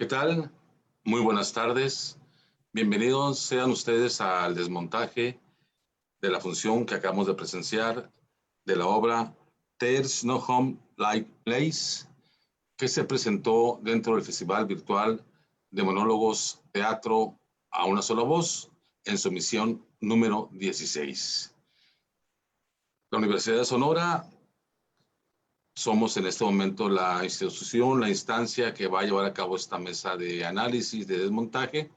¿Qué tal? Muy buenas tardes. Bienvenidos sean ustedes al desmontaje de la función que acabamos de presenciar de la obra There's No Home Like Place, que se presentó dentro del Festival Virtual de Monólogos Teatro a una sola voz en su emisión número 16. La Universidad de Sonora somos en este momento la institución, la instancia que va a llevar a cabo esta mesa de análisis, de desmontaje.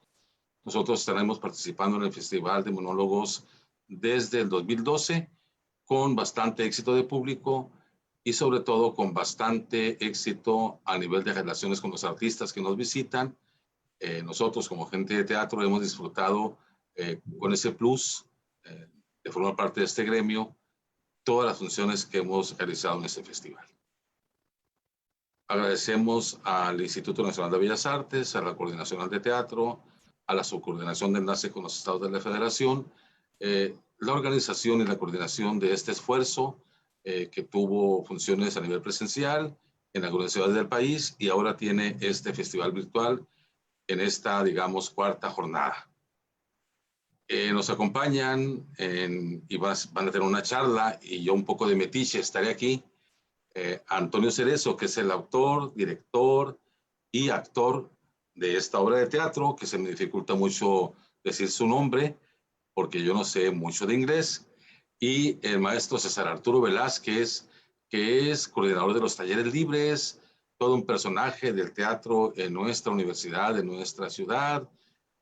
Nosotros estaremos participando en el Festival de Monólogos desde el 2012 con bastante éxito de público y sobre todo con bastante éxito a nivel de relaciones con los artistas que nos visitan. Nosotros como gente de teatro hemos disfrutado con ese plus de formar parte de este gremio todas las funciones que hemos realizado en este festival. Agradecemos al Instituto Nacional de Bellas Artes, a la Coordinación de Teatro, a la subcoordinación de enlace con los estados de la Federación, la organización y la coordinación de este esfuerzo que tuvo funciones a nivel presencial en algunas ciudades del país y ahora tiene este festival virtual en esta, digamos, cuarta jornada. Nos acompañan y van a tener una charla y yo un poco de metiche estaré aquí. Antonio Cerezo, que es el autor, director y actor de esta obra de teatro, que se me dificulta mucho decir su nombre, porque yo no sé mucho de inglés, y el maestro César Arturo Velázquez, que es coordinador de los talleres libres, todo un personaje del teatro en nuestra universidad, en nuestra ciudad,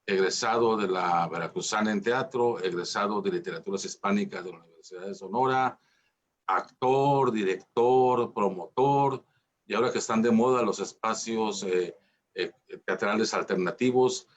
egresado de la Veracruzana en teatro, egresado de literaturas hispánicas de la Universidad de Sonora, actor, director, promotor, y ahora que están de moda los espacios teatrales alternativos,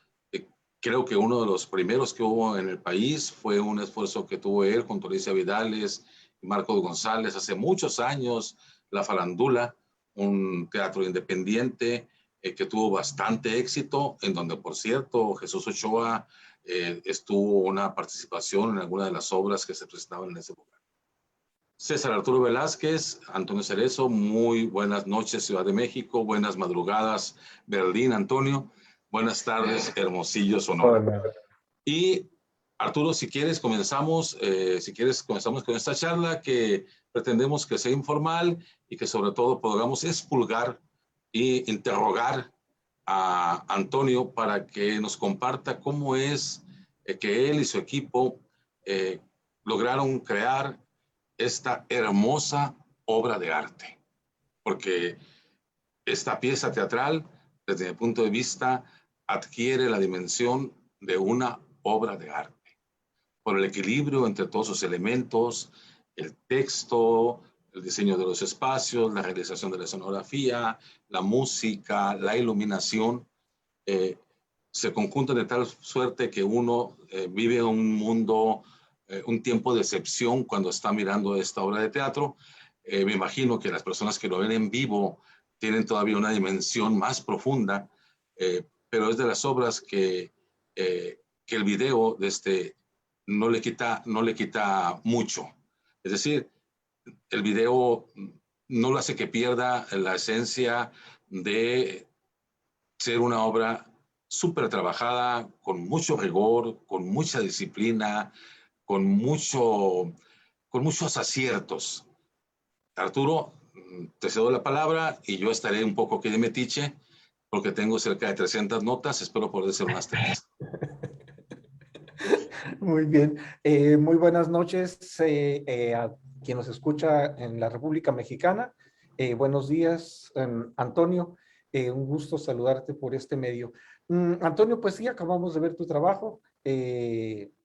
creo que uno de los primeros que hubo en el país fue un esfuerzo que tuvo él con Alicia Vidales y Marcos González hace muchos años, La Farándula, un teatro independiente que tuvo bastante éxito, en donde, por cierto, Jesús Ochoa estuvo una participación en alguna de las obras que se presentaban en ese lugar. César Arturo Velázquez, Antonio Cerezo, muy buenas noches Ciudad de México, buenas madrugadas Berlín, Antonio, buenas tardes Hermosillo, Sonora. Hola. Y Arturo, si quieres comenzamos con esta charla que pretendemos que sea informal y que sobre todo podamos expulgar e interrogar a Antonio para que nos comparta cómo es que él y su equipo lograron crear esta hermosa obra de arte, porque esta pieza teatral, desde mi punto de vista, adquiere la dimensión de una obra de arte, por el equilibrio entre todos sus elementos, el texto, el diseño de los espacios, la realización de la escenografía, la música, la iluminación, se conjuntan de tal suerte que uno vive un mundo, un tiempo de excepción cuando está mirando esta obra de teatro. Me imagino que las personas que lo ven en vivo tienen todavía una dimensión más profunda, pero es de las obras que el video no le quita mucho. Es decir, el video no lo hace que pierda la esencia de ser una obra súper trabajada, con mucho rigor, con mucha disciplina, con muchos aciertos. Arturo, te cedo la palabra y yo estaré un poco aquí de metiche porque tengo cerca de 300 notas, espero poder ser unas 3. Muy bien, muy buenas noches a quien nos escucha en la República Mexicana. Buenos días, Antonio, un gusto saludarte por este medio. Antonio, pues sí, acabamos de ver tu trabajo,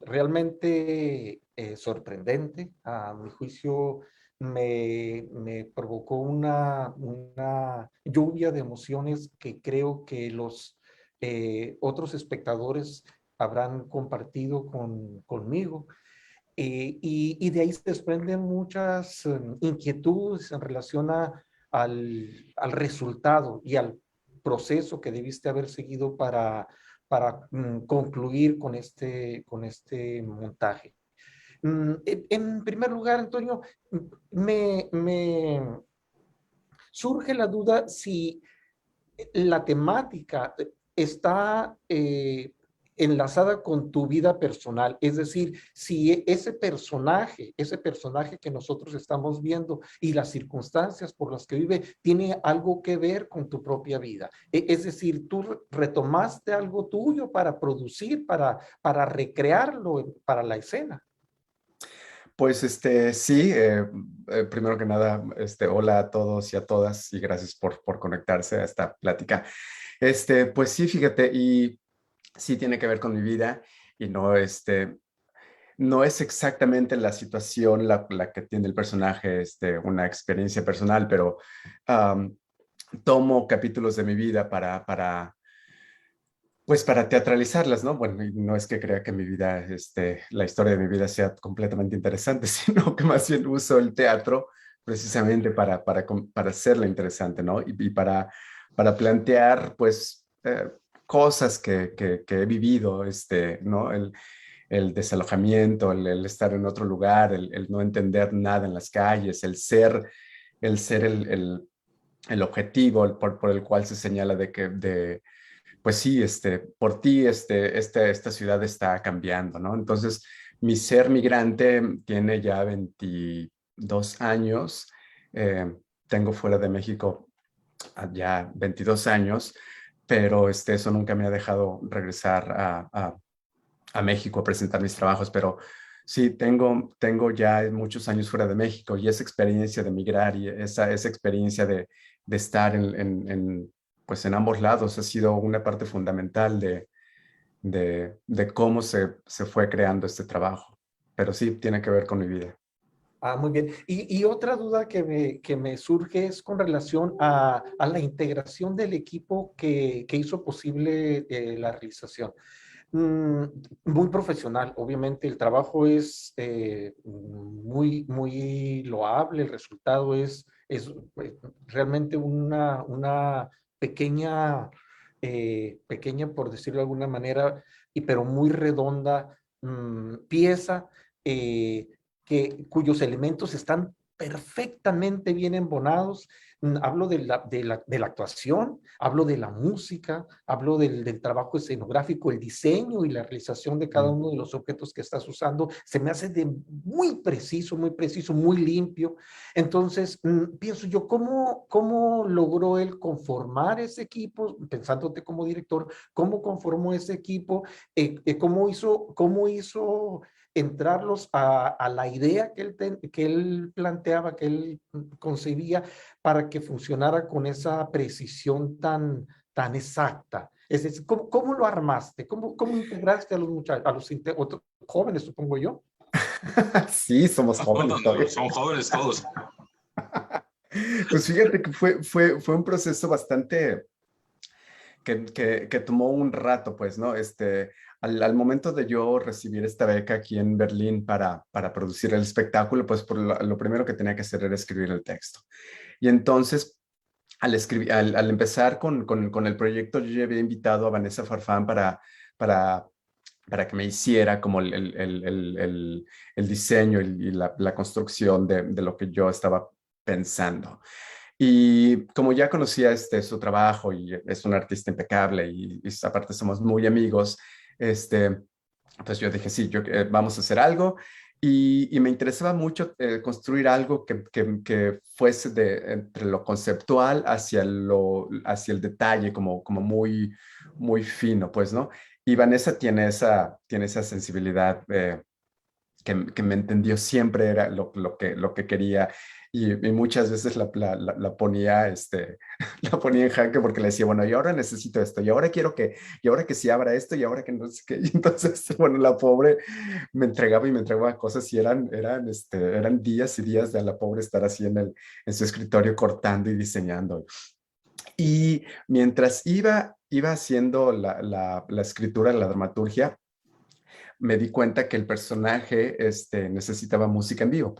realmente sorprendente, a mi juicio me provocó una lluvia de emociones que creo que los otros espectadores habrán compartido conmigo. Y de ahí se desprenden muchas inquietudes en relación al resultado y al proceso que debiste haber seguido para concluir con este montaje. En primer lugar, Antonio, me surge la duda si la temática está enlazada con tu vida personal. Es decir, si ese personaje que nosotros estamos viendo y las circunstancias por las que vive, tiene algo que ver con tu propia vida. Es decir, tú retomaste algo tuyo para producir, para recrearlo para la escena. Pues sí, primero que nada, hola a todos y a todas y gracias por conectarse a esta plática. Pues sí, fíjate, y sí tiene que ver con mi vida y no, no es exactamente la situación la que tiene el personaje, una experiencia personal, pero um, tomo capítulos de mi vida pues para teatralizarlas, ¿no? Bueno, y no es que crea que mi vida, la historia de mi vida sea completamente interesante, sino que más bien uso el teatro precisamente para hacerla interesante, ¿no? Y para plantear, pues, cosas que he vivido, ¿no? El desalojamiento, el estar en otro lugar, el no entender nada en las calles, el objetivo por el cual se señala pues sí, por ti, esta ciudad está cambiando, ¿no? Entonces, mi ser migrante tiene ya 22 años, tengo fuera de México ya 22 años, pero eso nunca me ha dejado regresar a México a presentar mis trabajos, pero sí, tengo ya muchos años fuera de México y esa experiencia de migrar y esa experiencia de estar pues en ambos lados ha sido una parte fundamental de cómo se fue creando este trabajo. Pero sí, tiene que ver con mi vida. Ah, muy bien. Y otra duda que me surge es con relación a la integración del equipo que hizo posible la realización. Mm, Muy profesional, obviamente el trabajo es muy loable, el resultado es realmente una pequeña, pequeña, por decirlo de alguna manera, pero muy redonda pieza cuyos elementos están perfectamente bien embonados. Hablo de la actuación, hablo de la música, hablo del trabajo escenográfico, el diseño y la realización de cada uno de los objetos que estás usando. Se me hace de muy preciso, muy limpio. Entonces, pienso yo, ¿cómo logró él conformar ese equipo? Pensándote como director, ¿cómo conformó ese equipo? ¿Cómo hizo entrarlos a la idea que él planteaba, que él concebía para que funcionara con esa precisión tan exacta? Es decir, ¿cómo lo armaste? ¿Cómo integraste a los muchachos, otros jóvenes, supongo yo? Sí, somos jóvenes todavía. Son jóvenes todos. Pues fíjate que fue un proceso bastante que tomó un rato, pues, ¿no? Al momento de yo recibir esta beca aquí en Berlín para producir el espectáculo, pues lo primero que tenía que hacer era escribir el texto. Y entonces, al empezar con el proyecto, yo ya había invitado a Vanessa Farfán para, para que me hiciera como el diseño y la construcción de lo que yo estaba pensando. Y como ya conocía su trabajo y es un artista impecable y aparte somos muy amigos, pues yo dije, sí, vamos a hacer algo. Y me interesaba mucho construir algo que fuese entre lo conceptual hacia el detalle, como muy fino, pues, ¿no? Y Vanessa tiene esa sensibilidad que me entendió siempre era lo que quería y muchas veces la ponía, la ponía en jaque porque le decía, bueno, y ahora necesito esto, y ahora quiero y ahora que sí abra esto, y ahora que no sé qué. Y entonces, bueno, la pobre me entregaba y me entregaba cosas y eran días y días de la pobre estar así en su escritorio cortando y diseñando. Y mientras iba haciendo la escritura, la dramaturgia, me di cuenta que el personaje necesitaba música en vivo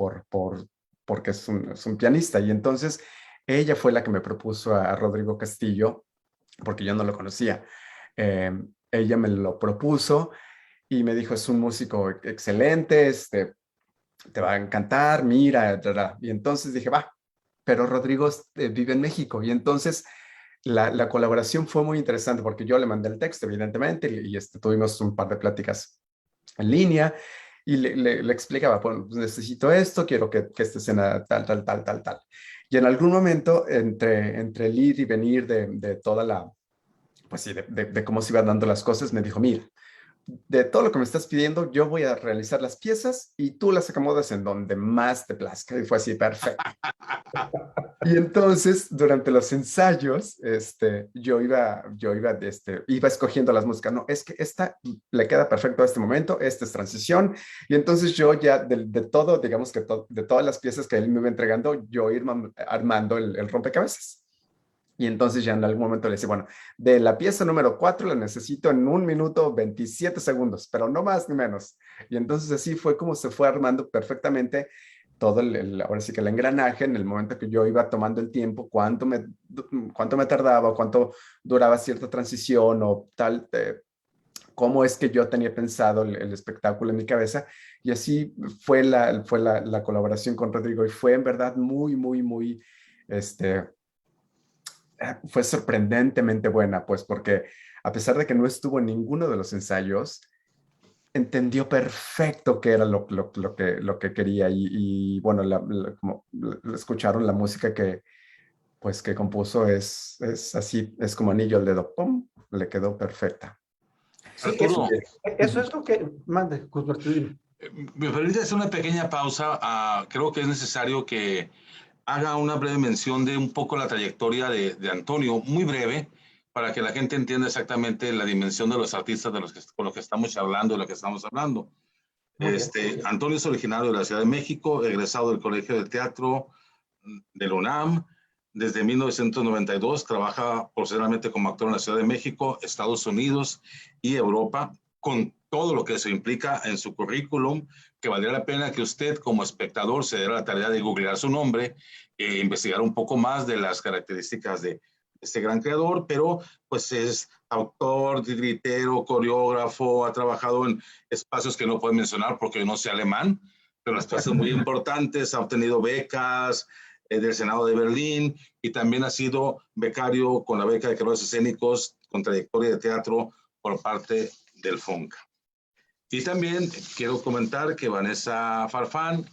porque es un pianista. Y entonces ella fue la que me propuso a Rodrigo Castillo, porque yo no lo conocía. Ella me lo propuso y me dijo, es un músico excelente, te va a encantar, mira, y entonces dije, va, pero Rodrigo vive en México. Y entonces la colaboración fue muy interesante porque yo le mandé el texto, evidentemente, y tuvimos un par de pláticas en línea y le explicaba, bueno, pues necesito esto, quiero que esta escena tal, tal, tal, tal, tal. Y en algún momento, entre el ir y venir de toda la, pues sí, de cómo se iban dando las cosas, me dijo, mira, de todo lo que me estás pidiendo, yo voy a realizar las piezas y tú las acomodas en donde más te plazca. Y fue así, perfecto. Y entonces, durante los ensayos, iba escogiendo las músicas. No, es que esta le queda perfecto a este momento, esta es transición. Y entonces yo ya de todo, digamos que de todas las piezas que él me iba entregando, yo ir armando el rompecabezas. Y entonces ya en algún momento le decía, bueno, de la pieza número 4 la necesito en 1 minuto 27 segundos, pero no más ni menos. Y entonces así fue como se fue armando perfectamente todo ahora sí que el engranaje en el momento que yo iba tomando el tiempo, cuánto me tardaba, cuánto duraba cierta transición o tal, cómo es que yo tenía pensado el espectáculo en mi cabeza. Y así fue la colaboración con Rodrigo y fue en verdad muy, muy, muy, este, fue sorprendentemente buena, pues porque a pesar de que no estuvo en ninguno de los ensayos, entendió perfecto qué era lo que quería y bueno, como escucharon la música que compuso es así, es como anillo al dedo, ¡pum! Le quedó perfecta. Sí, Arturo, eso es lo que... Mande, Cusberto, dime. me permite hacer una pequeña pausa. Creo que es necesario que haga una breve mención de un poco la trayectoria de Antonio, muy breve, para que la gente entienda exactamente la dimensión de los artistas con los que estamos hablando, de lo que estamos hablando. Muy bien. Antonio es originario de la Ciudad de México, egresado del Colegio de Teatro de la UNAM. Desde 1992 trabaja profesionalmente como actor en la Ciudad de México, Estados Unidos y Europa, con todo lo que eso implica en su currículum, que valdría la pena que usted como espectador se diera la tarea de googlear su nombre e investigar un poco más de las características de este gran creador, pero pues es autor, titiritero, coreógrafo, ha trabajado en espacios que no puedo mencionar porque no sé alemán, pero espacios muy importantes, ha obtenido becas del Senado de Berlín y también ha sido becario con la beca de creadores escénicos con trayectoria de teatro por parte del FONCA. Y también quiero comentar que Vanessa Farfán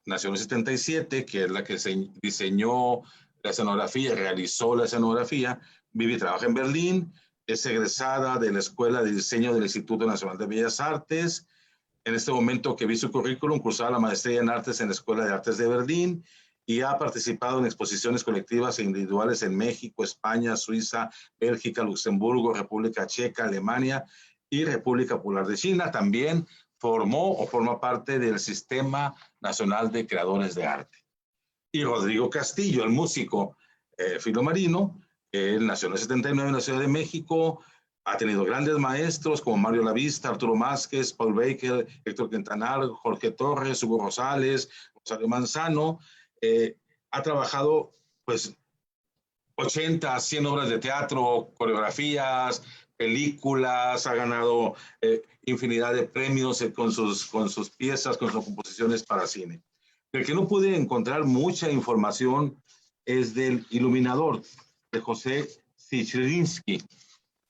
nació en el 77, que es la que diseñó la escenografía, realizó la escenografía, vive y trabaja en Berlín, es egresada de la Escuela de Diseño del Instituto Nacional de Bellas Artes. En este momento que vi su currículum, cursaba la maestría en artes en la Escuela de Artes de Berlín y ha participado en exposiciones colectivas e individuales en México, España, Suiza, Bélgica, Luxemburgo, República Checa, Alemania y República Popular de China. También formó o forma parte del Sistema Nacional de Creadores de Arte. Y Rodrigo Castillo, el músico filomarino, él nació en el 79 en la Ciudad de México, ha tenido grandes maestros como Mario Lavista, Arturo Másquez, Paul Baker, Héctor Quintanar, Jorge Torres, Hugo Rosales, Rosario Manzano. Ha trabajado pues 80, 100 obras de teatro, coreografías, películas, ha ganado infinidad de premios con sus piezas, con sus composiciones para cine. El que no pude encontrar mucha información es del Iluminador, de José Sichryński.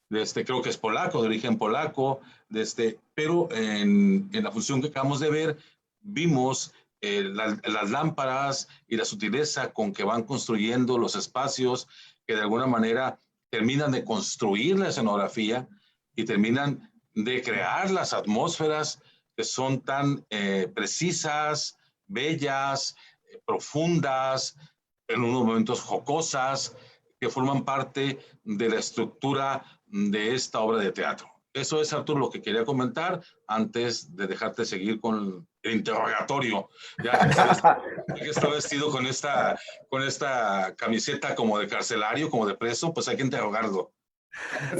Creo que es polaco, de origen polaco, pero en la función que acabamos de ver, vimos las lámparas y la sutileza con que van construyendo los espacios que de alguna manera terminan de construir la escenografía y terminan de crear las atmósferas que son tan precisas, bellas, profundas, en unos momentos jocosas, que forman parte de la estructura de esta obra de teatro. Eso es, Arturo, lo que quería comentar antes de dejarte seguir con el interrogatorio. Ya que está vestido con esta camiseta como de carcelario, como de preso, pues hay que interrogarlo.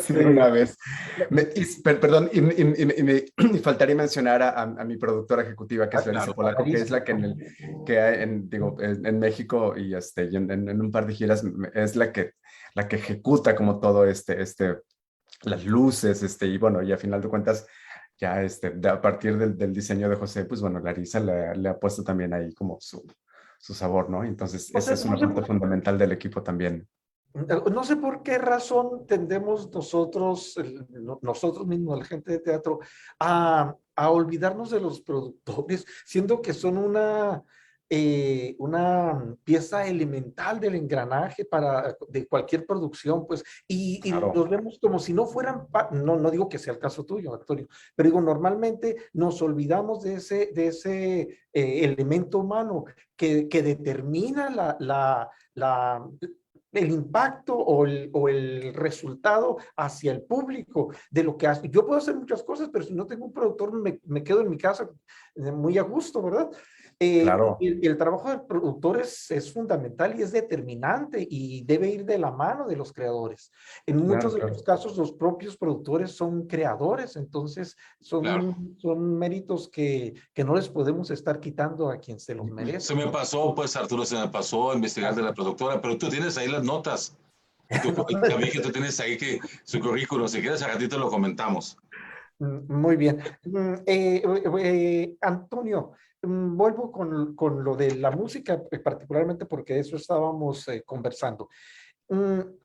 Sí, de una vez. Perdón, y faltaría mencionar a mi productora ejecutiva, que es Larisa Polaco, que es la que en México y en un par de giras es la que ejecuta como todo las luces, y bueno, y a final de cuentas, ya a partir del diseño de José, pues bueno, Larisa le ha puesto también ahí como su sabor, ¿no? Entonces, esa es una parte fundamental del equipo también. No sé por qué razón tendemos nosotros, nosotros mismos, la gente de teatro, a olvidarnos de los productores, siendo que son una pieza elemental del engranaje de cualquier producción, pues, y Claro, los vemos como si no fueran, no, no digo que sea el caso tuyo, Antonio, pero digo, normalmente nos olvidamos de ese elemento humano que determina el impacto o el resultado hacia el público de lo que hace. Yo puedo hacer muchas cosas, pero si no tengo un productor, me quedo en mi casa muy a gusto, ¿verdad? claro. Y el trabajo del productor es fundamental y es determinante y debe ir de la mano de los creadores. En muchos Claro, de los claro. casos, los propios productores son creadores, entonces Claro. son méritos que no les podemos estar quitando a quien se los Se merece. me pasó, pues Arturo, se me pasó investigar de la productora, pero tú tienes ahí las notas. Ya vi que tú tienes ahí que su currículum, si quieres, a ratito lo comentamos. Muy bien. Antonio, vuelvo con lo de la música, particularmente porque de eso estábamos conversando.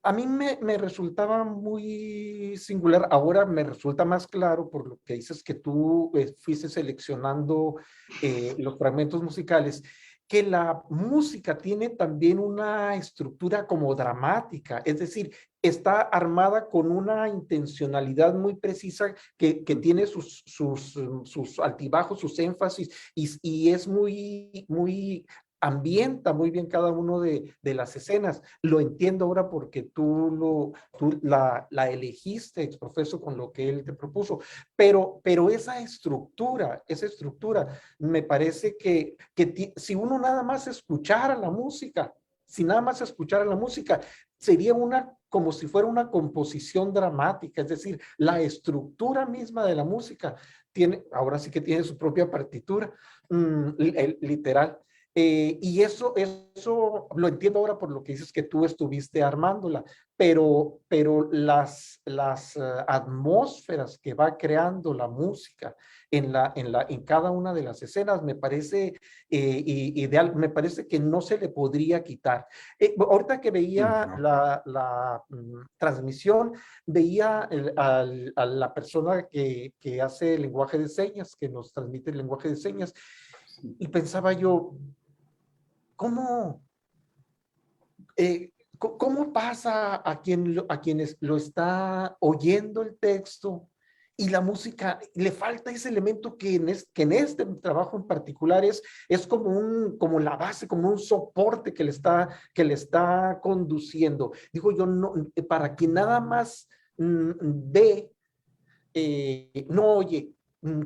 A mí me resultaba muy singular, ahora me resulta más claro por lo que dices que tú fuiste seleccionando los fragmentos musicales, que la música tiene también una estructura como dramática, es decir, está armada con una intencionalidad muy precisa que tiene sus altibajos, sus énfasis, y es muy ambienta muy bien cada uno de las escenas. Lo entiendo ahora porque tú la elegiste, exprofeso, con lo que él te propuso, pero esa estructura, me parece que si uno nada más escuchara la música, si nada más escuchara la música, sería como si fuera una composición dramática, es decir, la estructura misma de la música ahora sí que tiene su propia partitura, literal. Y eso lo entiendo ahora por lo que dices que tú estuviste armándola, pero las atmósferas que va creando la música en cada una de las escenas me parece ideal, me parece que no se le podría quitar. Ahorita que veía No. la transmisión, veía a la persona que hace el lenguaje de señas, que nos transmite el lenguaje de señas, y pensaba yo, ¿cómo, cómo pasa a quienes lo está oyendo el texto y la música? Le falta ese elemento que en este trabajo en particular es como la base, como un soporte que le está conduciendo. Digo yo, no, para quien nada más ve, no oye,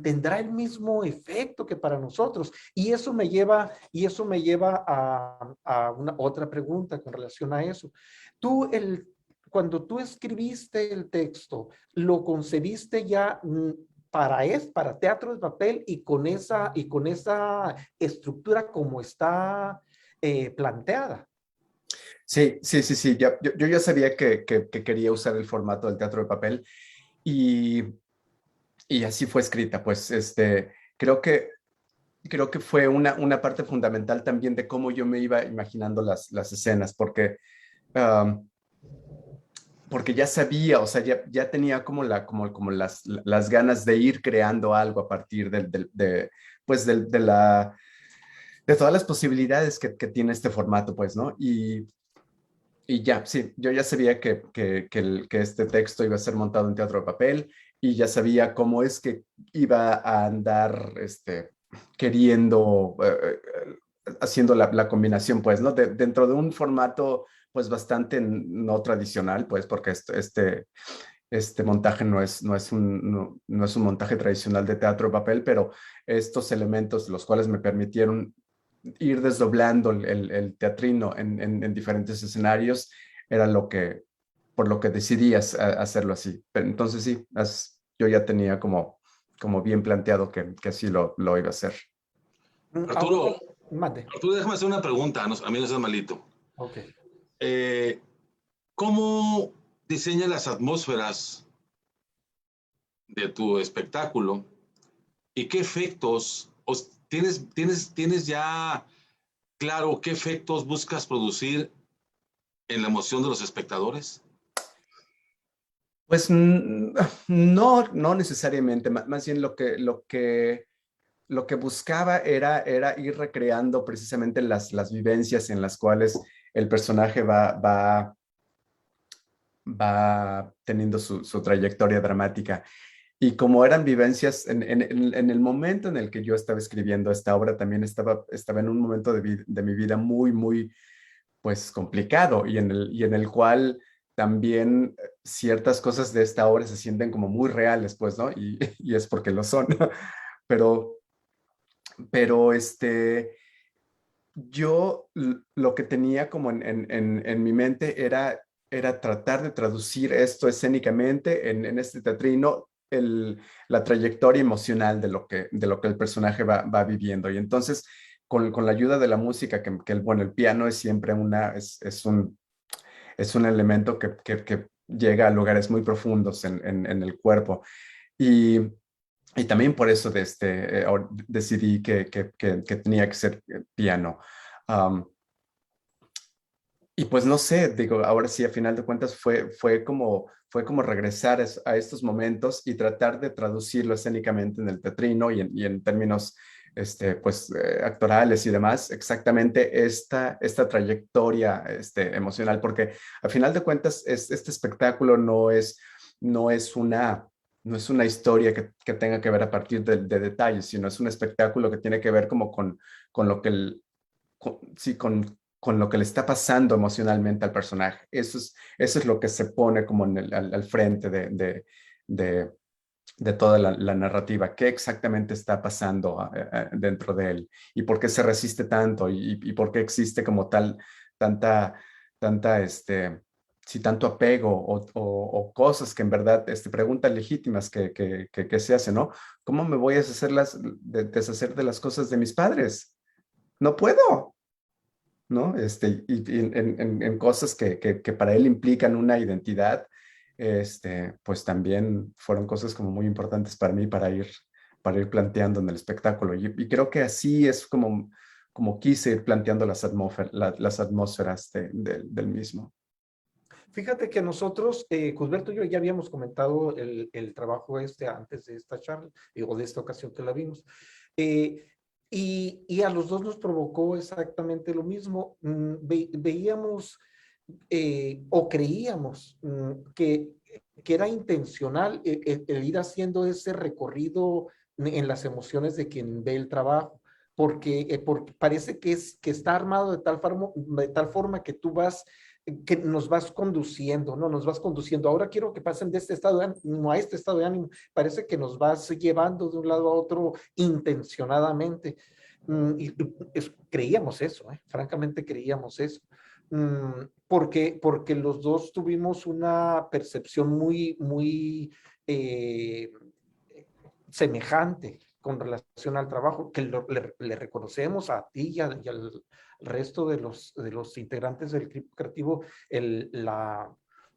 tendrá el mismo efecto que para nosotros. Y eso me lleva a una otra pregunta con relación a eso. Tú, cuando tú escribiste el texto, ¿lo concebiste ya para teatro de papel y con esa estructura como está planteada? Sí, sí, sí, sí. Yo ya sabía que quería usar el formato del teatro de papel y, y así fue escrita. Pues creo que fue una parte fundamental también de cómo yo me iba imaginando las escenas, um, porque ya sabía, o sea, ya tenía como las ganas de ir creando algo a partir pues de todas las posibilidades que tiene este formato, pues, ¿no? Y ya, sí, yo ya sabía que este texto iba a ser montado en teatro de papel y ya sabía cómo es que iba a andar queriendo, haciendo la combinación, pues, ¿no? Dentro de un formato, pues, bastante no tradicional, pues, porque este montaje no es un montaje tradicional de teatro de papel, pero estos elementos, los cuales me permitieron ir desdoblando el teatrino en diferentes escenarios, era por lo que decidí hacerlo así. Pero entonces sí, yo ya tenía como bien planteado que así lo iba a hacer. Ahora, Arturo, mande. Arturo, déjame hacer una pregunta, a mí no seas malito. Ok. Eh, ¿Cómo diseñas las atmósferas de tu espectáculo y qué efectos, tienes ya claro qué efectos buscas producir en la emoción de los espectadores? Pues no necesariamente, más bien lo que buscaba era ir recreando precisamente las vivencias en las cuales el personaje va teniendo su trayectoria dramática. Y como eran vivencias, en el momento en el que yo estaba escribiendo esta obra, también estaba en un momento de mi vida muy, pues complicado y en el cual también ciertas cosas de esta obra se sienten como muy reales, pues, ¿no? Y es porque lo son. Pero, pero yo lo que tenía como en mi mente era tratar de traducir esto escénicamente en este teatrino, la trayectoria emocional de lo que el personaje va viviendo. Y entonces, con la ayuda de la música, bueno, el piano es siempre es un elemento que llega a lugares muy profundos en el cuerpo. Y, y también por eso decidí que tenía que ser piano. Um, y pues no sé, digo, ahora sí, a final de cuentas fue como regresar a estos momentos y tratar de traducirlo escénicamente en el teatrino y en términos pues, actorales y demás, exactamente esta trayectoria emocional, porque a final de cuentas este espectáculo no es una, no es una historia que tenga que ver a partir de detalles, sino es un espectáculo que tiene que ver como con lo que sí, con lo que le está pasando emocionalmente al personaje. Eso es lo que se pone como al frente de, de toda la narrativa. ¿Qué exactamente está pasando dentro de él? ¿Y por qué se resiste tanto? Y por qué existe como tanta, tanta, sí, tanto apego o cosas que en verdad, preguntas legítimas que se hacen, ¿no? ¿Cómo me voy a deshacer de las cosas de mis padres? No puedo. ¿No? Y en cosas que para él implican una identidad, pues también fueron cosas como muy importantes para mí para ir planteando en el espectáculo. Y creo que así es como quise ir planteando las atmósferas del mismo. Fíjate que nosotros, Cusberto y yo ya habíamos comentado el trabajo antes de esta charla, o de esta ocasión que la vimos. Eh, y a los dos nos provocó exactamente lo mismo. Veíamos o creíamos que era intencional el ir haciendo ese recorrido en las emociones de quien ve el trabajo, porque parece que está armado de tal forma que tú que nos vas conduciendo, ¿no? Nos vas conduciendo. Ahora quiero que pasen de este estado de ánimo a este estado de ánimo. Parece que nos vas llevando de un lado a otro intencionadamente. Y creíamos eso, francamente creíamos eso. Porque los dos tuvimos una percepción muy semejante con relación al trabajo, que le reconocemos a ti y al resto de los integrantes del equipo creativo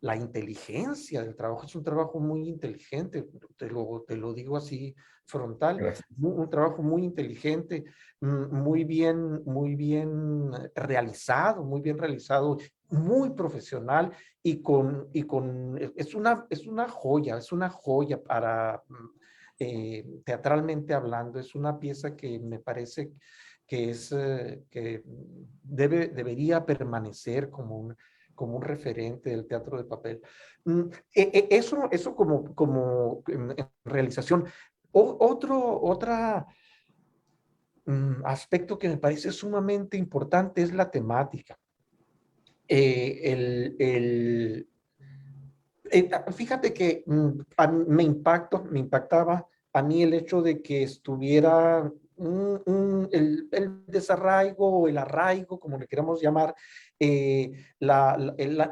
la inteligencia del trabajo. Es un trabajo muy inteligente, te lo digo así frontal, Gracias. un trabajo muy inteligente, muy bien realizado, muy profesional es una joya para teatralmente hablando. Es una pieza que me parece que debería permanecer como un referente del teatro de papel. Eso como en realización. Otra aspecto que me parece sumamente importante es la temática. Fíjate que me impactaba a mí el hecho de que estuviera el desarraigo o el arraigo, como le queramos llamar, el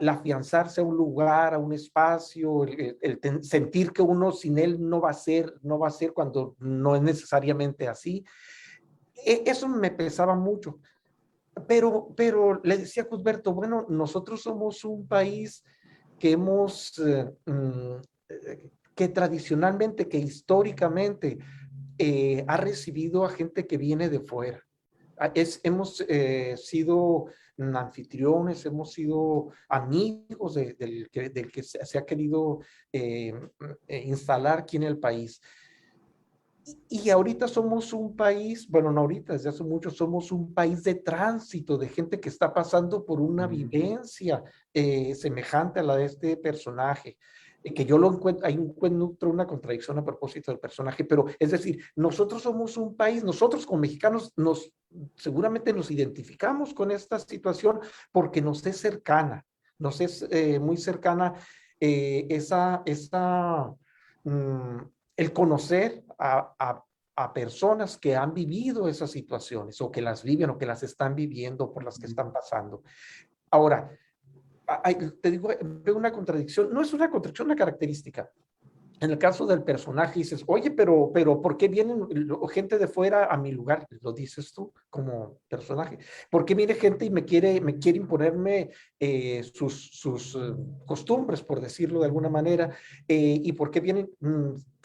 afianzarse a un lugar, a un espacio, sentir que uno sin él no va a ser cuando no es necesariamente así. Eso me pesaba mucho. Pero le decía a Cusberto, bueno, nosotros somos un país que que tradicionalmente, que históricamente ha recibido a gente que viene de fuera, hemos sido anfitriones, hemos sido amigos del que se ha querido instalar aquí en el país. Y ahorita somos un país, bueno, no ahorita, desde hace mucho, somos un país de tránsito, de gente que está pasando por una vivencia semejante a la de este personaje. Que yo lo encuentro, hay encuentro una contradicción a propósito del personaje, pero es decir, nosotros somos un país, nosotros como mexicanos seguramente nos identificamos con esta situación porque nos es cercana, nos es muy cercana mm, el conocer a personas que han vivido esas situaciones o que las viven o que las están viviendo por las que están pasando. Ahora, te digo, veo una contradicción, no es una contradicción, una característica. En el caso del personaje dices, oye, pero ¿por qué vienen gente de fuera a mi lugar? Lo dices tú como personaje. ¿Por qué viene gente y me quiere imponerme sus costumbres, por decirlo de alguna manera? ¿Y por qué vienen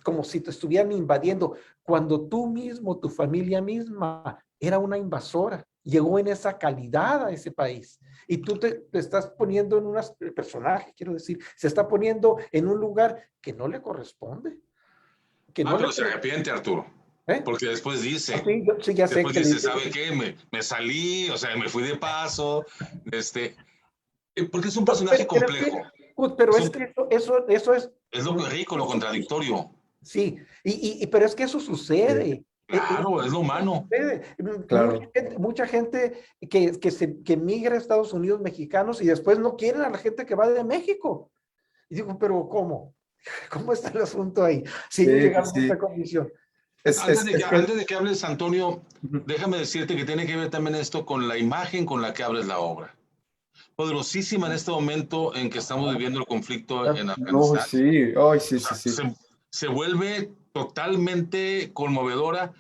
como si te estuvieran invadiendo? Cuando tú mismo, tu familia misma, era una invasora, llegó en esa calidad a ese país. Y tú te estás poniendo en el personaje, quiero decir, se está poniendo en un lugar que no le corresponde. Pero se arrepiente, Arturo. Porque después dice, sí, ya sé después dice, ¿sabe qué? Me salí, o sea, me fui de paso, porque es un personaje complejo. Pero es que eso es... Es lo rico, lo contradictorio. Sí, pero es que eso sucede. Claro, es lo humano. Claro. Mucha gente que migra a Estados Unidos, mexicanos, y después no quieren a la gente que va de México. Y digo, pero ¿cómo? ¿Cómo está el asunto ahí? Si ellos llegaron a esta condición. Antes de que hables, Antonio, déjame decirte que tiene que ver también esto con la imagen con la que abres la obra. Poderosísima en este momento en que estamos viviendo el conflicto en Afganistán. Se vuelve totalmente conmovedora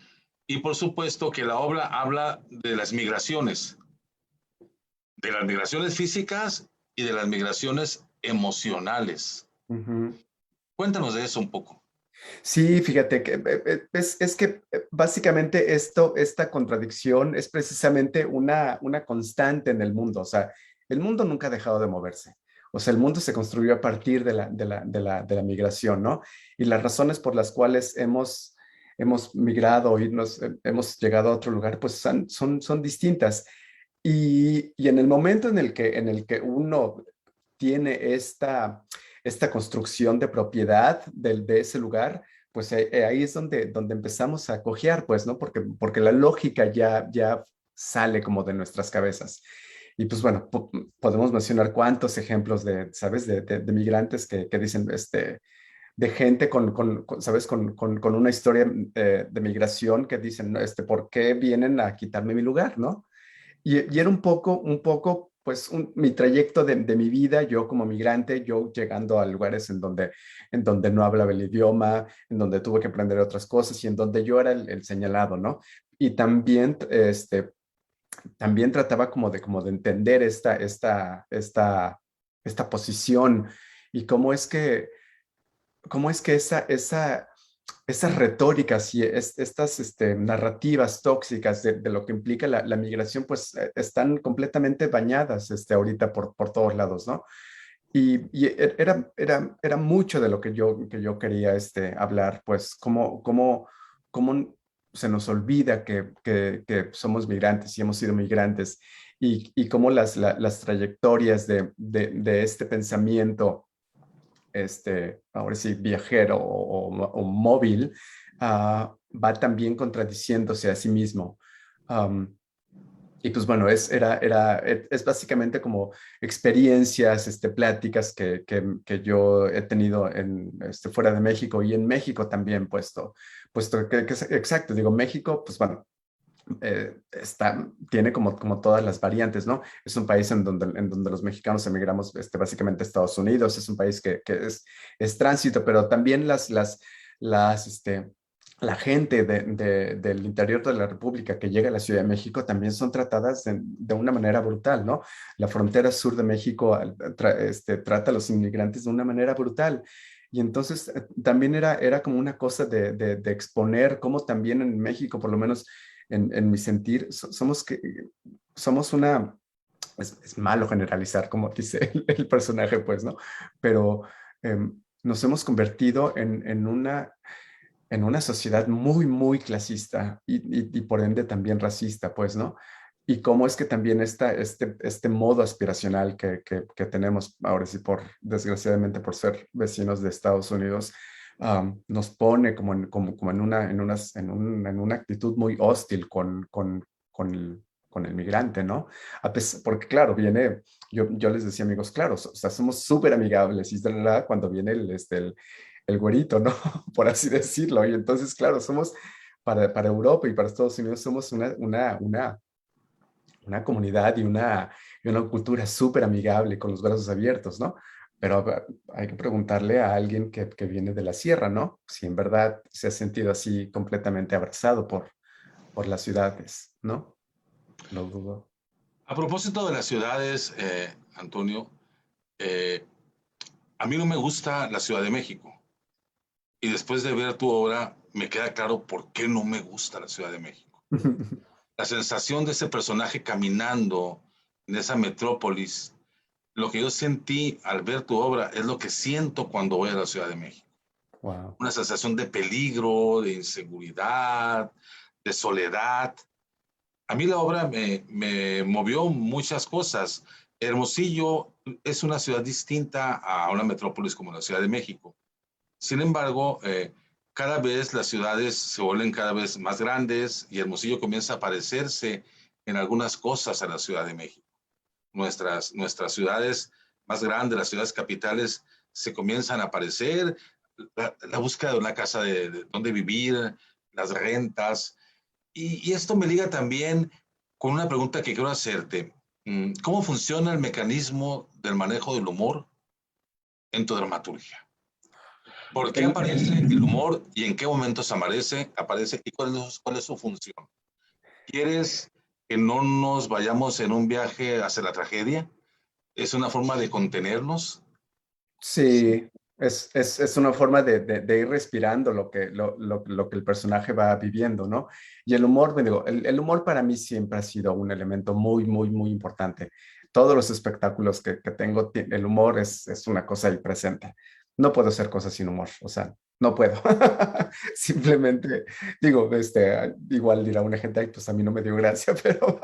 y por supuesto que la obra habla de las migraciones físicas y de las migraciones emocionales. Cuéntanos de eso un poco. Sí, fíjate que es que básicamente esta contradicción es precisamente una constante en el mundo. O sea, el mundo nunca ha dejado de moverse. O sea, el mundo se construyó a partir de la migración, ¿no? Y las razones por las cuales hemos migrado y hemos llegado a otro lugar, pues son distintas. Y en el momento en el que uno tiene esta construcción de propiedad de ese lugar, pues ahí es donde empezamos a cojear, pues, ¿no? Porque la lógica ya sale como de nuestras cabezas. Y pues bueno, podemos mencionar cuántos ejemplos ¿sabes? De migrantes que dicen, de gente ¿sabes? Con una historia de migración que dicen, ¿no? ¿Por qué vienen a quitarme mi lugar, no? Y era un poco pues, mi trayecto de mi vida, yo como migrante, yo llegando a lugares en donde no hablaba el idioma, en donde tuve que aprender otras cosas y en donde yo era el señalado, ¿no? Y también trataba como de entender esta posición y cómo es que esas retóricas y estas narrativas tóxicas de lo que implica la migración, pues están completamente bañadas ahorita por todos lados, ¿no? Y era mucho de lo que yo quería hablar, pues cómo se nos olvida que somos migrantes y hemos sido migrantes y cómo las trayectorias de este pensamiento ahora sí, viajero o móvil, va también contradiciéndose a sí mismo. Y pues bueno, es básicamente como experiencias, pláticas que yo he tenido fuera de México y en México también puesto que exacto, digo, México, pues bueno, tiene como todas las variantes, ¿no? Es un país en donde los mexicanos emigramos básicamente a Estados Unidos, es un país que es tránsito, pero también la gente del interior de la República que llega a la Ciudad de México también son tratadas de una manera brutal, ¿no? La frontera sur de México trata a los inmigrantes de una manera brutal. Y entonces también era como una cosa de exponer cómo también en México, por lo menos en mi sentir, somos una, es malo generalizar, como dice el personaje, pues, ¿no? Pero nos hemos convertido en una sociedad muy, muy clasista y por ende también racista, pues, ¿no? Y cómo es que también este modo aspiracional que tenemos ahora sí, desgraciadamente por ser vecinos de Estados Unidos, nos pone como en una actitud muy hostil con el migrante, ¿no? Porque claro, yo les decía amigos, claro, o sea, somos súper amigables y cuando viene el güerito, ¿no? Por así decirlo. Y entonces, claro, somos para Europa y para Estados Unidos somos una comunidad y una cultura súper amigable con los brazos abiertos, ¿no? Pero hay que preguntarle a alguien que viene de la sierra, ¿no? Si en verdad se ha sentido así completamente abrazado por las ciudades, ¿no? Lo dudo. A propósito de las ciudades, Antonio, eh, a mí no me gusta la Ciudad de México. Y después de ver tu obra, me queda claro por qué no me gusta la Ciudad de México. La sensación de ese personaje caminando en esa metrópolis, lo que yo sentí al ver tu obra es lo que siento cuando voy a la Ciudad de México. Wow. Una sensación de peligro, de inseguridad, de soledad. A mí la obra me movió muchas cosas. Hermosillo es una ciudad distinta a una metrópolis como la Ciudad de México. Sin embargo, cada vez las ciudades se vuelven cada vez más grandes y Hermosillo comienza a parecerse en algunas cosas a la Ciudad de México. Nuestras ciudades más grandes, las ciudades capitales, se comienzan a parecer. La búsqueda de una casa de donde vivir, las rentas. Y esto me liga también con una pregunta que quiero hacerte. ¿Cómo funciona el mecanismo del manejo del humor en tu dramaturgia? ¿Por qué aparece el humor y en qué momentos aparece y cuál es su función? ¿Quieres que no nos vayamos en un viaje hacia la tragedia? ¿Es una forma de contenernos? Sí, es una forma de ir respirando lo que el personaje va viviendo, ¿no? Y el humor, me digo, el humor para mí siempre ha sido un elemento muy, muy, muy importante. Todos los espectáculos que tengo, el humor es una cosa ahí presente. No puedo hacer cosas sin humor, o sea, no puedo. Simplemente, digo, igual dirá una gente, ay, pues a mí no me dio gracia, pero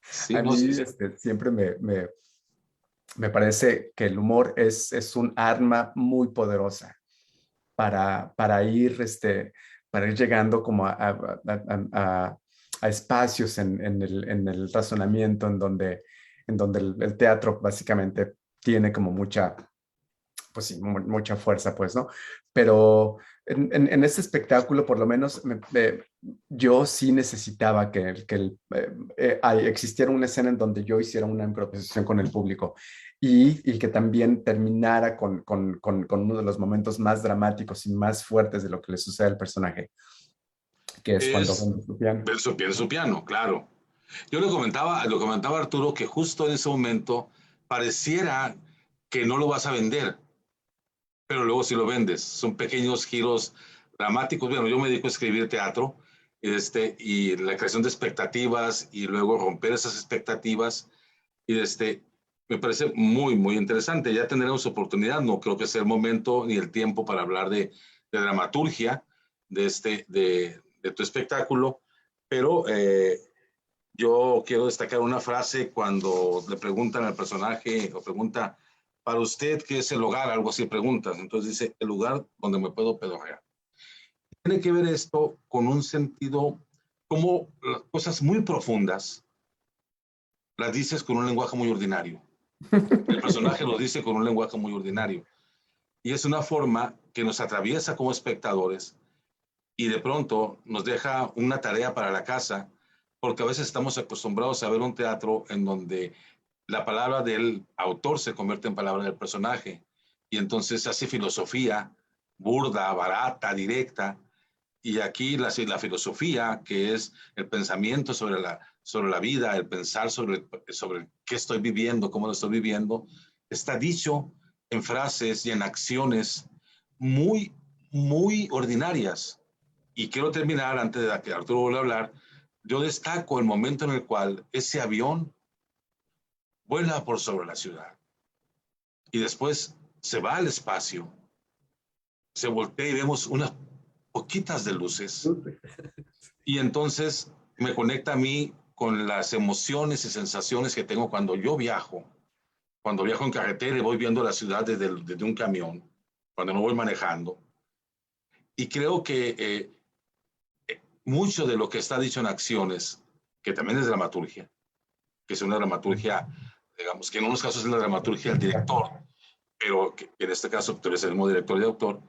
Sí, a no, sí, mí sí. siempre me parece que el humor es un arma muy poderosa para ir llegando como a espacios en el razonamiento en donde el teatro básicamente tiene como mucha, pues sí, mucha fuerza, pues, ¿no? Pero en este espectáculo, por lo menos, yo sí necesitaba que existiera una escena en donde yo hiciera una improvisación con el público y que también terminara con uno de los momentos más dramáticos y más fuertes de lo que le sucede al personaje, que es cuando Es vende su piano. ver su piano, claro. Yo le comentaba a Arturo que justo en ese momento pareciera que no lo vas a vender, pero luego sí lo vendes. Son pequeños giros dramáticos. Bueno, yo me dedico a escribir teatro, y la creación de expectativas y luego romper esas expectativas, y me parece muy, muy interesante. Ya tendremos oportunidad, no creo que sea el momento ni el tiempo para hablar de dramaturgia de tu espectáculo, pero yo quiero destacar una frase cuando le preguntan al personaje o pregunta, para usted, ¿qué es el hogar? Algo así preguntas. Entonces dice, el lugar donde me puedo pedorrear. Tiene que ver esto con un sentido, como las cosas muy profundas las dices con un lenguaje muy ordinario. El personaje lo dice con un lenguaje muy ordinario. Y es una forma que nos atraviesa como espectadores y de pronto nos deja una tarea para la casa, porque a veces estamos acostumbrados a ver un teatro en donde la palabra del autor se convierte en palabra del personaje y entonces se hace filosofía burda, barata, directa, y aquí la filosofía, que es el pensamiento sobre la vida, el pensar sobre qué estoy viviendo, cómo lo estoy viviendo, está dicho en frases y en acciones muy, muy ordinarias. Y quiero terminar, antes de que Arturo vuelva a hablar, yo destaco el momento en el cual ese avión vuela por sobre la ciudad y después se va al espacio, se voltea y vemos unas poquitas de luces y entonces me conecta a mí con las emociones y sensaciones que tengo cuando viajo en carretera y voy viendo la ciudad desde un camión, cuando no voy manejando. Y creo que mucho de lo que está dicho en Acciones, que también es dramaturgia, que es una dramaturgia, digamos, que en unos casos es la dramaturgia del director, pero que en este caso tú eres el mismo director y autor,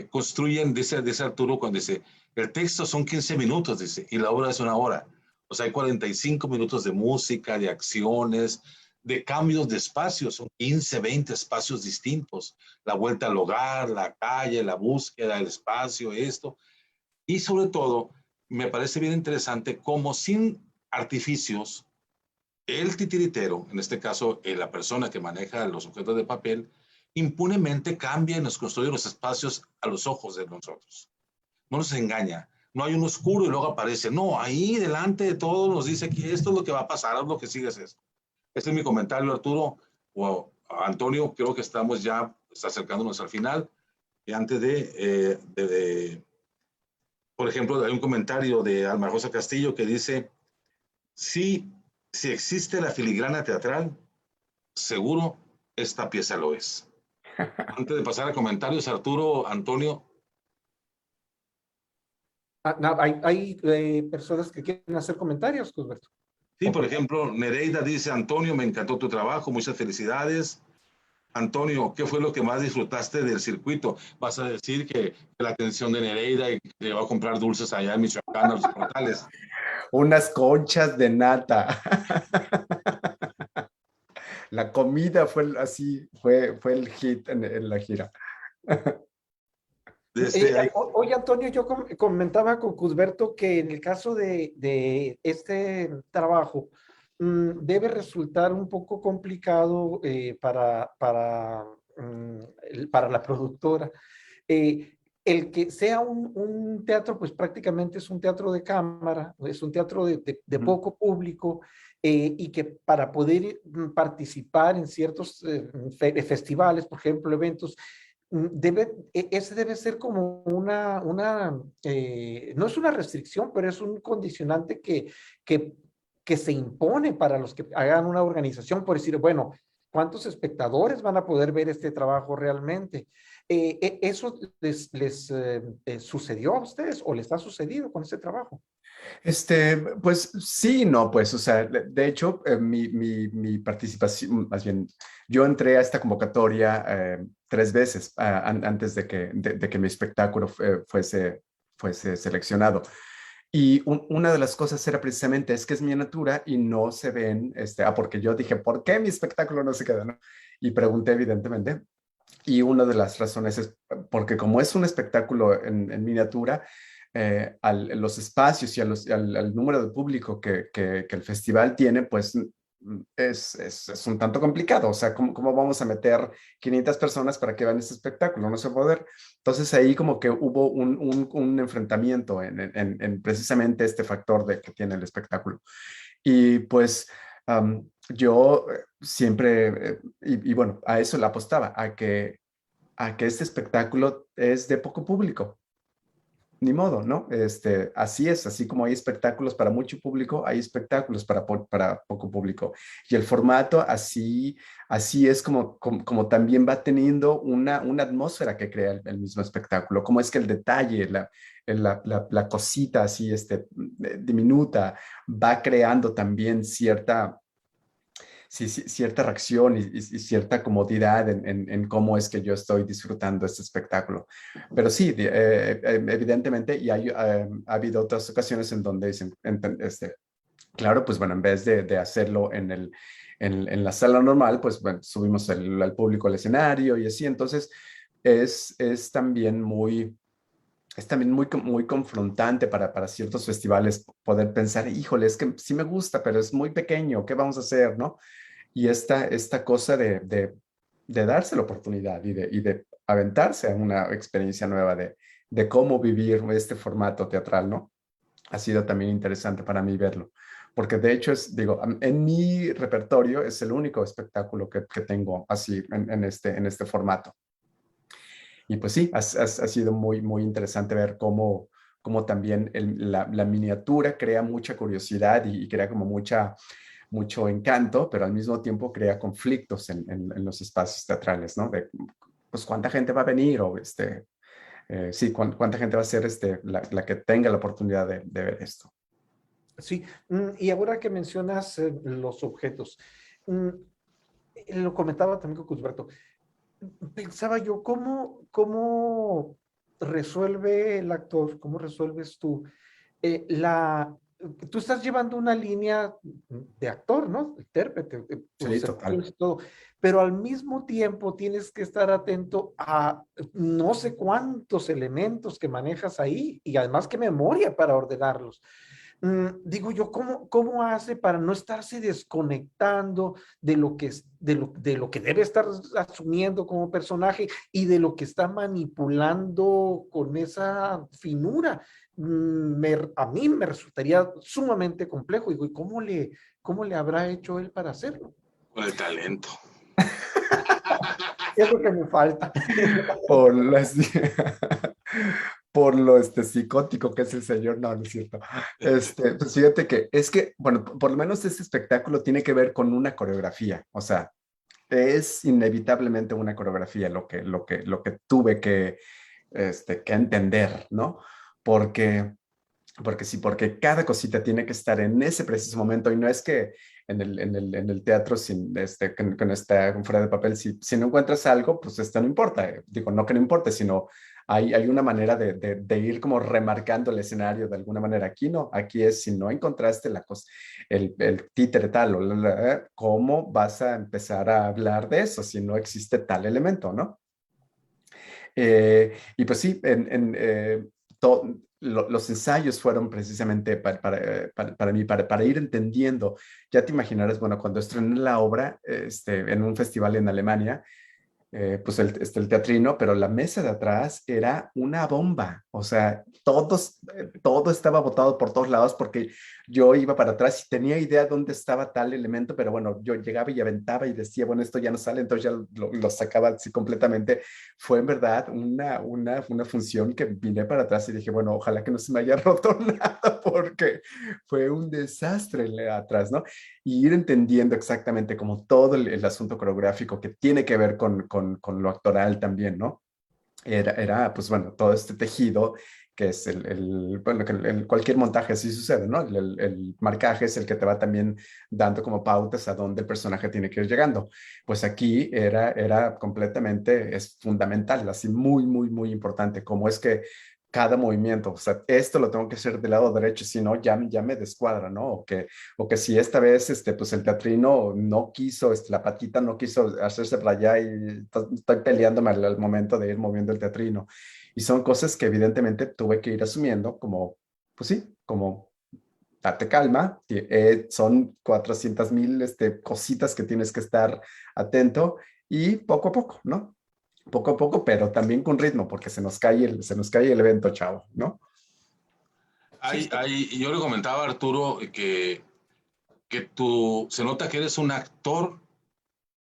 construyen, dice Arturo, cuando dice, el texto son 15 minutos, dice, y la obra es una hora. O sea, hay 45 minutos de música, de acciones, de cambios de espacios, son 15, 20 espacios distintos. La vuelta al hogar, la calle, la búsqueda, el espacio, esto. Y sobre todo, me parece bien interesante cómo sin artificios, el titiritero, en este caso la persona que maneja los objetos de papel, impunemente cambia y nos construye los espacios a los ojos de nosotros. No nos engaña. No hay un oscuro y luego aparece. No, ahí delante de todos nos dice que esto es lo que va a pasar, haz lo que sigues esto. Este es mi comentario, Arturo. O Antonio, creo que estamos ya acercándonos al final. Y antes por ejemplo, hay un comentario de Alma Rosa Castillo que dice, sí, si existe la filigrana teatral, seguro esta pieza lo es. Antes de pasar a comentarios, Arturo, Antonio. No, hay personas que quieren hacer comentarios, Cusberto. Sí, por ejemplo, Nereida dice, Antonio, me encantó tu trabajo, muchas felicidades. Antonio, ¿qué fue lo que más disfrutaste del circuito? ¿Vas a decir que la atención de Nereida y que va a comprar dulces allá en Michoacán a los portales? Unas conchas de nata. La comida fue así, fue el hit en la gira. Oye, Antonio, yo comentaba con Cusberto que en el caso de este trabajo debe resultar un poco complicado para la productora. El que sea un teatro, pues prácticamente es un teatro de cámara, es un teatro de poco público, y que para poder participar en ciertos festivales, por ejemplo, eventos, ese debe ser como no es una restricción, pero es un condicionante que se impone para los que hagan una organización, por decir, bueno, ¿cuántos espectadores van a poder ver este trabajo realmente? ¿Eso les sucedió a ustedes o les ha sucedido con este trabajo? Pues sí, no, pues, o sea, de hecho, mi participación, más bien, yo entré a esta convocatoria 3 veces antes de que mi espectáculo fuese seleccionado. Y una de las cosas era precisamente, es que es miniatura y no se ven, porque yo dije, ¿por qué mi espectáculo no se queda, no? Y pregunté, evidentemente, y una de las razones es porque como es un espectáculo en miniatura, los espacios y al número de público que el festival tiene, pues es un tanto complicado. O sea, ¿cómo vamos a meter 500 personas para que vean este espectáculo? No se va a poder. Entonces ahí como que hubo un enfrentamiento en precisamente este factor que tiene el espectáculo. Y pues yo siempre, y bueno, a eso le apostaba, a que este espectáculo es de poco público. Ni modo, ¿no? Así es, así como hay espectáculos para mucho público, hay espectáculos para poco público. Y el formato así es como también va teniendo una atmósfera que crea el mismo espectáculo. Como es que el detalle, la cosita así, diminuta, va creando también cierta reacción y cierta comodidad en cómo es que yo estoy disfrutando este espectáculo. Pero sí, evidentemente, y ha habido otras ocasiones en donde dicen, claro, pues bueno, en vez de hacerlo en la sala normal, pues bueno, subimos al público al escenario y así. Entonces, es también muy muy confrontante para ciertos festivales poder pensar, híjole, es que sí me gusta, pero es muy pequeño, ¿qué vamos a hacer, no? Y esta cosa de darse la oportunidad y de aventarse a una experiencia nueva de cómo vivir este formato teatral, ¿no? ha sido también interesante para mí verlo. Porque de hecho digo, en mi repertorio es el único espectáculo que tengo así en este formato. Y pues sí, ha sido muy, muy interesante ver cómo también la miniatura crea mucha curiosidad y crea como mucho encanto, pero al mismo tiempo crea conflictos en los espacios teatrales, ¿no? De, pues, ¿cuánta gente va a venir? O sí, ¿cuánta gente va a ser la que tenga la oportunidad de ver esto? Sí, y ahora que mencionas los objetos, mm, lo comentaba también con Cusberto, pensaba yo, ¿cómo resuelve el actor, cómo resuelves tú tú estás llevando una línea de actor, ¿no? Intérprete, Sí, tus total. emociones y todo, pero al mismo tiempo tienes que estar atento a no sé cuántos elementos que manejas ahí y además qué memoria para ordenarlos. Digo yo, ¿cómo hace para no estarse desconectando de lo que, de lo que debe estar asumiendo como personaje y de lo que está manipulando con esa finura? A mí me resultaría sumamente complejo. Digo, ¿y cómo le habrá hecho él para hacerlo? Con el talento. Es lo que me falta. Por las, por lo psicótico que es el señor, no, no es cierto. Pues fíjate que es que, bueno, por lo menos este espectáculo tiene que ver con una coreografía, o sea, es inevitablemente una coreografía lo que tuve que entender, ¿no? Porque sí, porque cada cosita tiene que estar en ese preciso momento y no es que en el teatro sin, con esta con fuera de papel, si no encuentras algo, pues no importa. Digo, no que no importe, sino hay una manera de ir como remarcando el escenario de alguna manera. Aquí no, aquí es si no encontraste la cosa, el títere tal o ¿cómo vas a empezar a hablar de eso si no existe tal elemento, ¿no? Y pues sí, los ensayos fueron precisamente para mí, para ir entendiendo. Ya te imaginarás, bueno, cuando estrené la obra en un festival en Alemania, pues el teatrino, pero la mesa de atrás era una bomba. O sea, todo estaba botado por todos lados porque yo iba para atrás y tenía idea dónde estaba tal elemento, pero bueno, yo llegaba y aventaba y decía, bueno, esto ya no sale, entonces ya lo sacaba así completamente. Fue en verdad una función que vine para atrás y dije, bueno, ojalá que no se me haya roto nada porque fue un desastre atrás, ¿no? Y ir entendiendo exactamente como todo el asunto coreográfico que tiene que ver con lo actoral también, ¿no? Era, pues bueno, todo este tejido que es bueno, que cualquier montaje así sucede, ¿no? El marcaje es el que te va también dando como pautas a dónde el personaje tiene que ir llegando. Pues aquí era completamente, es fundamental, así muy, muy, muy importante, como es que cada movimiento, o sea, esto lo tengo que hacer del lado derecho, si no, ya me descuadra, ¿no? O que si esta vez, pues el teatrino no quiso, la patita no quiso hacerse para allá y estoy peleándome al momento de ir moviendo el teatrino. Y son cosas que evidentemente tuve que ir asumiendo como, pues sí, como date calma, son 400,000 cositas que tienes que estar atento y poco a poco, ¿no? Poco a poco, pero también con ritmo, porque se nos cae el evento, chavo, ¿no? Sí, Yo le comentaba a Arturo que tú, se nota que eres un actor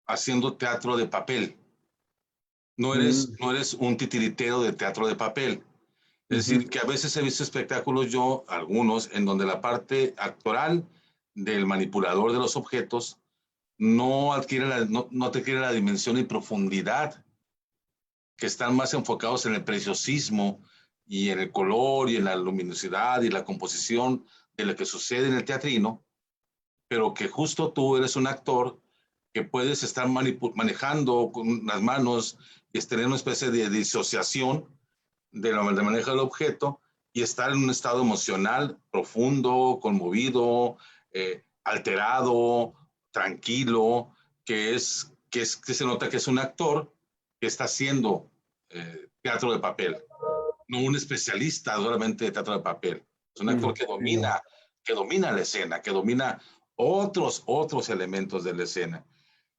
haciendo teatro de papel. Mm, No eres un titiritero de teatro de papel. Es decir, ujú, que a veces he visto espectáculos yo, algunos, en donde la parte actoral del manipulador de los objetos no adquiere la dimensión y profundidad, que están más enfocados en el preciosismo y en el color y en la luminosidad y la composición de lo que sucede en el teatrino, pero que justo tú eres un actor que puedes estar manejando con las manos y tener una especie de disociación de manejo del objeto y estar en un estado emocional profundo, conmovido, alterado, tranquilo, que se nota que es un actor que está haciendo teatro de papel, no un especialista solamente de teatro de papel. Es un actor mm. que domina la escena, que domina otros elementos de la escena.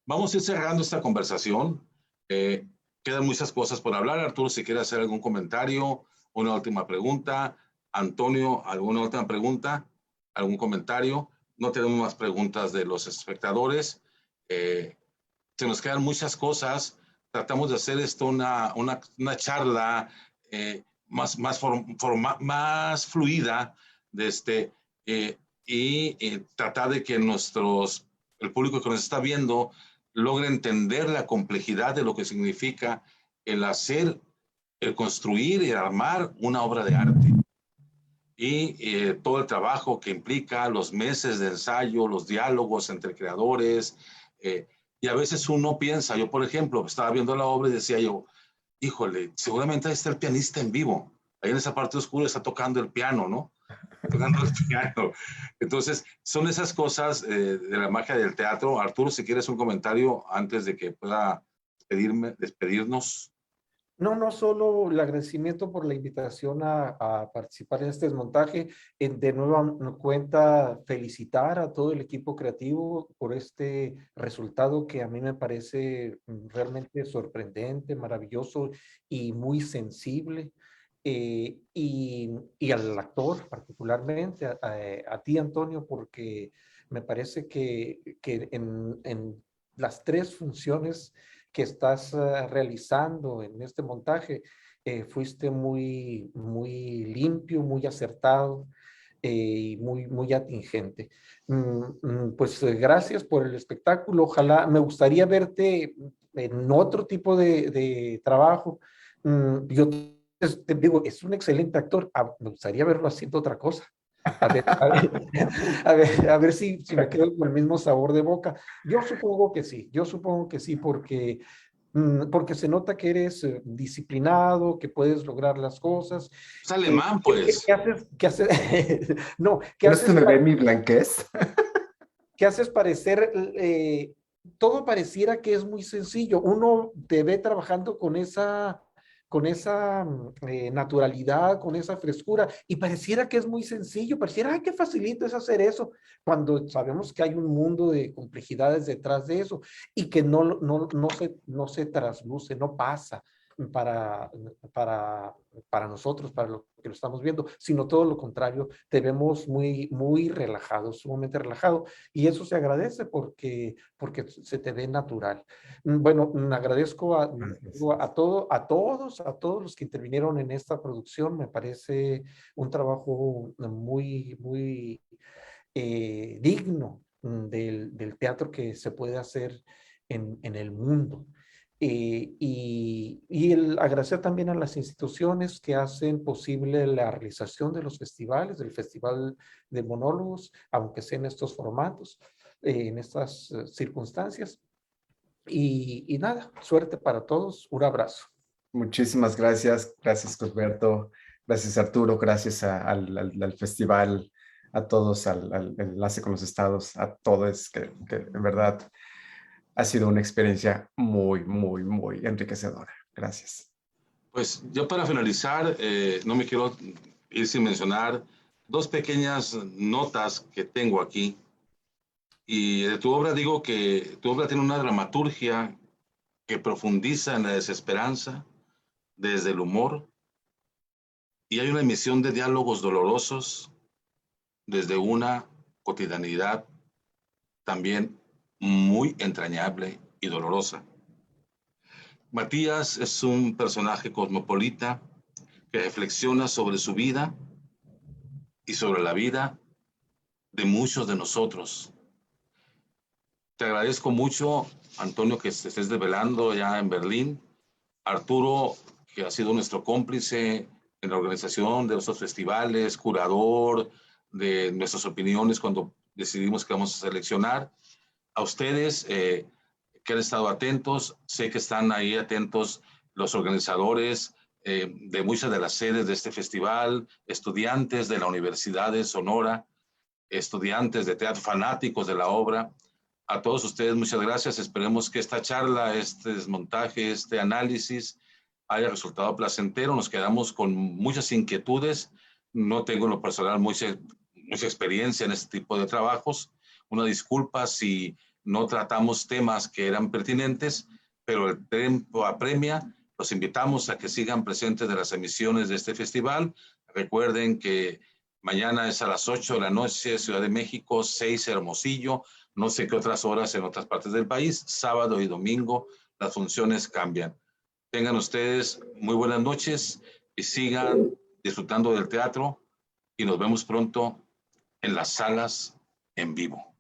Vamos a ir cerrando esta conversación. Eh, Quedan muchas cosas por hablar. Arturo, si quiere hacer algún comentario, una última pregunta, Antonio, ¿alguna última pregunta? ¿Algún comentario? No tenemos más preguntas de los espectadores. Se nos quedan muchas cosas. Tratamos de hacer esto una charla más fluida y tratar de que el público que nos está viendo logre entender la complejidad de lo que significa el hacer, el construir y armar una obra de arte. Y todo el trabajo que implica, los meses de ensayo, los diálogos entre creadores. Y a veces uno piensa, yo por ejemplo, estaba viendo la obra y decía yo, híjole, seguramente ahí está el pianista en vivo. Ahí en esa parte oscura está tocando el piano, ¿no? Tocando el piano. Entonces, son esas cosas de la magia del teatro. Arturo, si quieres un comentario antes de que pueda despedirnos. No solo el agradecimiento por la invitación a participar en este desmontaje, de nueva cuenta felicitar a todo el equipo creativo por este resultado que a mí me parece realmente sorprendente, maravilloso y muy sensible. Y al actor particularmente, a ti Antonio, porque me parece que en las tres funciones que estás realizando en este montaje, fuiste muy limpio, muy acertado y muy atingente. Pues gracias por el espectáculo. Ojalá, me gustaría verte en otro tipo de trabajo. Yo te digo, es un excelente actor. Me gustaría verlo haciendo otra cosa. A ver si me quedo con el mismo sabor de boca. Yo supongo que sí, porque se nota que eres disciplinado, que puedes lograr las cosas. Es alemán, pues. ¿Qué haces? No, ¿No se me ve mi blanquez? ¿Qué haces parecer? Todo pareciera que es muy sencillo. Uno te ve trabajando con esa naturalidad, con esa frescura, y pareciera que es muy sencillo, pareciera, ay, qué facilito es hacer eso, cuando sabemos que hay un mundo de complejidades detrás de eso, y que no se trasluce, no pasa para, para nosotros, para lo que lo estamos viendo, sino todo lo contrario, te vemos muy relajado, sumamente relajado, y eso se agradece porque se te ve natural. Bueno, agradezco a todos los que intervinieron en esta producción. Me parece un trabajo muy digno del teatro que se puede hacer en el mundo. Y agradecer también a las instituciones que hacen posible la realización de los festivales, del Festival de Monólogos, aunque sea en estos formatos, en estas circunstancias. Y nada, suerte para todos. Un abrazo. Muchísimas gracias. Gracias, Cusberto. Gracias, Arturo. Gracias al festival, a todos, al Enlace con los Estados, a todos, que en verdad ha sido una experiencia muy enriquecedora. Gracias. Pues yo para finalizar, no me quiero ir sin mencionar dos pequeñas notas que tengo aquí. Y de tu obra digo que tu obra tiene una dramaturgia que profundiza en la desesperanza desde el humor, y hay una emisión de diálogos dolorosos desde una cotidianidad también muy entrañable y dolorosa. Matías es un personaje cosmopolita que reflexiona sobre su vida y sobre la vida de muchos de nosotros. Te agradezco mucho, Antonio, que te estés desvelando ya en Berlín. Arturo, que ha sido nuestro cómplice en la organización de nuestros festivales, curador de nuestras opiniones cuando decidimos que vamos a seleccionar. A ustedes que han estado atentos, sé que están ahí atentos los organizadores de muchas de las sedes de este festival, estudiantes de la Universidad de Sonora, estudiantes de teatro, fanáticos de la obra. A todos ustedes, muchas gracias. Esperemos que esta charla, este desmontaje, este análisis haya resultado placentero. Nos quedamos con muchas inquietudes. No tengo en lo personal mucha experiencia en este tipo de trabajos. Una disculpa si no tratamos temas que eran pertinentes, pero el tiempo apremia. Los invitamos a que sigan presentes de las emisiones de este festival. Recuerden que mañana es a las 8 de la noche, Ciudad de México, 6 Hermosillo, no sé qué otras horas en otras partes del país, sábado y domingo las funciones cambian. Tengan ustedes muy buenas noches y sigan disfrutando del teatro y nos vemos pronto en las salas en vivo.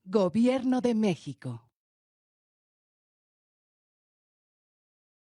Gobierno de México.